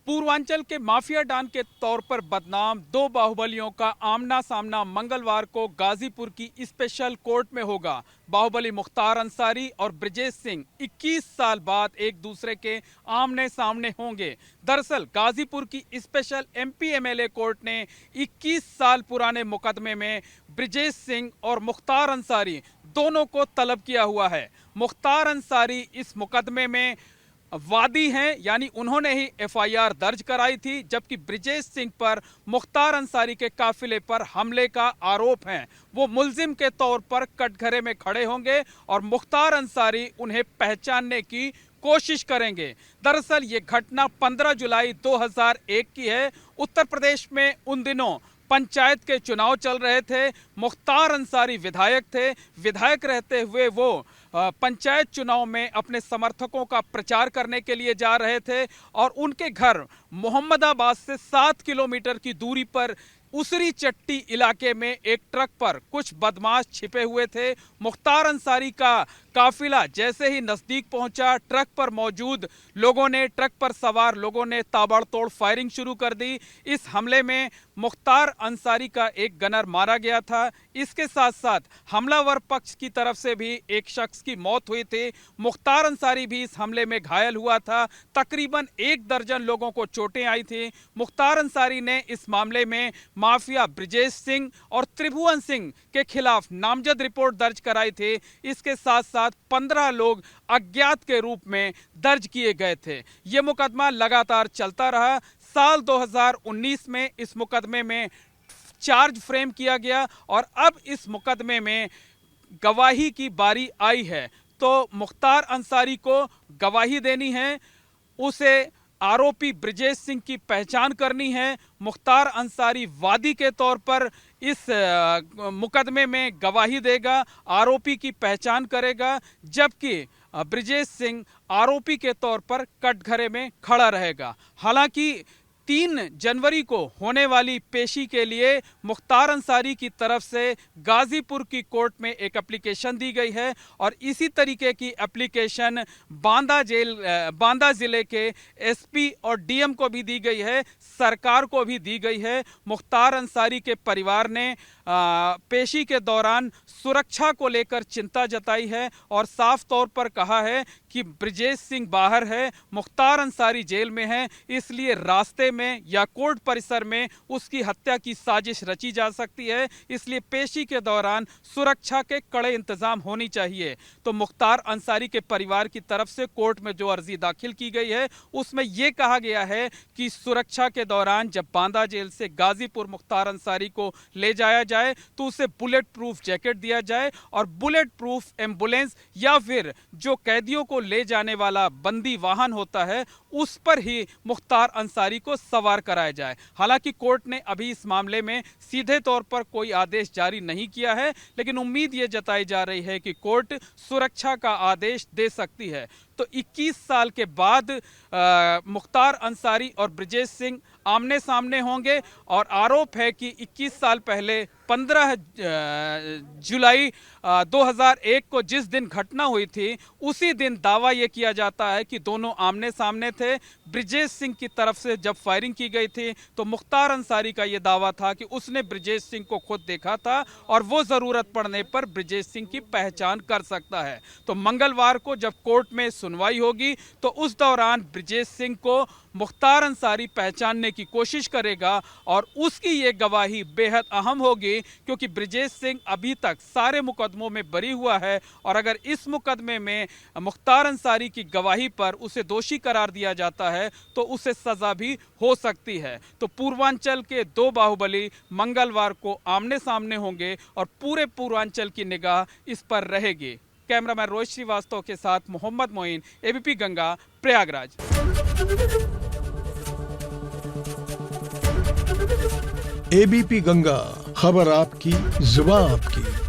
पूर्वांचल के mafia don के तौर पर बदनाम दो बाहुबलियों का आमना सामना मंगलवार को गाजीपुर की स्पेशल कोर्ट में होगा। बाहुबली मुख्तार अंसारी और ब्रिजेश सिंह 21 साल बाद एक दूसरे के आमने सामने होंगे। दरअसल गाजीपुर की स्पेशल एमपी एमएलए कोर्ट ने 21 साल पुराने मुकदमे में ब्रिजेश सिंह और मुख्तार अंसारी दोनों को तलब किया हुआ है। मुख्तार अंसारी इस मुकदमे में वादी हैं, यानी उन्होंने ही एफआईआर दर्ज कराई थी, जबकि ब्रिजेश सिंह पर मुख्तार अंसारी के काफिले पर हमले का आरोप है। वो मुल्जिम के तौर पर कटघरे में खड़े होंगे और मुख्तार अंसारी उन्हें पहचानने की कोशिश करेंगे। दरअसल ये घटना 15 जुलाई 2001 की है। उत्तर प्रदेश में उन दिनों पंचायत के चुनाव चल रहे थे। मुख्तार अंसारी विधायक थे। विधायक रहते हुए वो पंचायत चुनाव में अपने समर्थकों का प्रचार करने के लिए जा रहे थे और उनके घर मोहम्मदाबाद से 7 किलोमीटर की दूरी पर उसरी चट्टी इलाके में एक ट्रक पर कुछ बदमाश छिपे हुए थे। मुख्तार अंसारी का काफिला जैसे ही नजदीक पहुंचा, ट्रक पर मौजूद लोगों ने, ट्रक पर सवार लोगों ने ताबड़तोड़ फायरिंग शुरू कर दी। इस हमले में मुख्तार अंसारी का एक गनर मारा गया था। इसके साथ साथ हमलावर पक्ष की तरफ से भी एक शख्स की मौत हुई थी। मुख्तार अंसारी भी इस हमले में घायल हुआ था। तकरीबन 1 दर्जन लोगों को चोटें आई थी। मुख्तार अंसारी ने इस मामले में माफिया ब्रिजेश सिंह और त्रिभुवन सिंह के खिलाफ नामजद रिपोर्ट दर्ज कराई थी। इसके साथ साथ 15 लोग अज्ञात के रूप में दर्ज किए गए थे। यह मुकदमा लगातार चलता रहा। साल 2019 में इस मुकदमे में चार्ज फ्रेम किया गया और अब इस मुकदमे में गवाही की बारी आई है। तो मुख्तार अंसारी को गवाही देनी है, उसे आरोपी ब्रिजेश सिंह की पहचान करनी है। मुख्तार अंसारी वादी के तौर पर इस मुकदमे में गवाही देगा, आरोपी की पहचान करेगा, जबकि ब्रिजेश सिंह आरोपी के तौर पर कटघरे में खड़ा रहेगा। हालांकि 3 जनवरी को होने वाली पेशी के लिए मुख्तार अंसारी की तरफ से गाजीपुर की कोर्ट में एक एप्लीकेशन दी गई है और इसी तरीके की एप्लीकेशन बांदा जिले के एसपी और डीएम को भी दी गई है, सरकार को भी दी गई है। मुख्तार अंसारी के परिवार ने पेशी के दौरान सुरक्षा को लेकर चिंता जताई है और साफ तौर पर कहा है कि ब्रिजेश सिंह बाहर है, मुख्तार अंसारी जेल में है, इसलिए रास्ते में या कोर्ट परिसर में उसकी हत्या की साजिश रची जा सकती है। इसलिए पेशी के दौरान सुरक्षा के कड़े इंतजाम होनी चाहिए। तो मुख्तार अंसारी के परिवार की तरफ से कोर्ट में जो अर्जी दाखिल की गई है उसमें यह कहा गया है कि सुरक्षा के दौरान जब बांदा जेल से गाजीपुर मुख्तार अंसारी को ले जाया जाए तो उसे बुलेट प्रूफ जैकेट दिया जाए और बुलेट प्रूफ एम्बुलेंस या फिर जो कैदियों को ले जाने वाला बंदी वाहन होता है उस पर ही मुख्तार अंसारी को सवार कराया जाए। हालांकि कोर्ट ने अभी इस मामले में सीधे तौर पर कोई आदेश जारी नहीं किया है, लेकिन उम्मीद ये जताई जा रही है कि कोर्ट सुरक्षा का आदेश दे सकती है। तो 21 साल के बाद मुख्तार अंसारी और ब्रिजेश सिंह आमने सामने होंगे और आरोप है कि 21 साल पहले 15 जुलाई 2001 को जिस दिन घटना हुई थी उसी दिन दावा यह किया जाता है कि दोनों आमने सामने थे। ब्रिजेश सिंह की तरफ से जब फायरिंग की गई थी तो मुख्तार अंसारी का यह दावा था कि उसने ब्रिजेश सिंह को खुद देखा था और वो ज़रूरत पड़ने पर ब्रिजेश सिंह की पहचान कर सकता है। तो मंगलवार को जब कोर्ट में सुनवाई होगी तो उस दौरान ब्रिजेश सिंह को मुख्तार अंसारी पहचानने की कोशिश करेगा और उसकी ये गवाही बेहद अहम होगी, क्योंकि ब्रिजेश सिंह अभी तक सारे मुकदमों में बरी हुआ है और अगर इस मुकदमे में मुख्तार अंसारी की गवाही पर उसे दोषी करार दिया जाता है तो उसे सजा भी हो सकती है। तो पूर्वांचल के 2 बाहुबली मंगलवार को आमने सामने होंगे और पूरे पूर्वांचल की निगाह इस पर रहेगी। कैमरामैन रोहित श्रीवास्तव के साथ मोहम्मद मोइन, एबीपी गंगा, प्रयागराज। एबीपी गंगा, खबर आपकी, जुबान आपकी।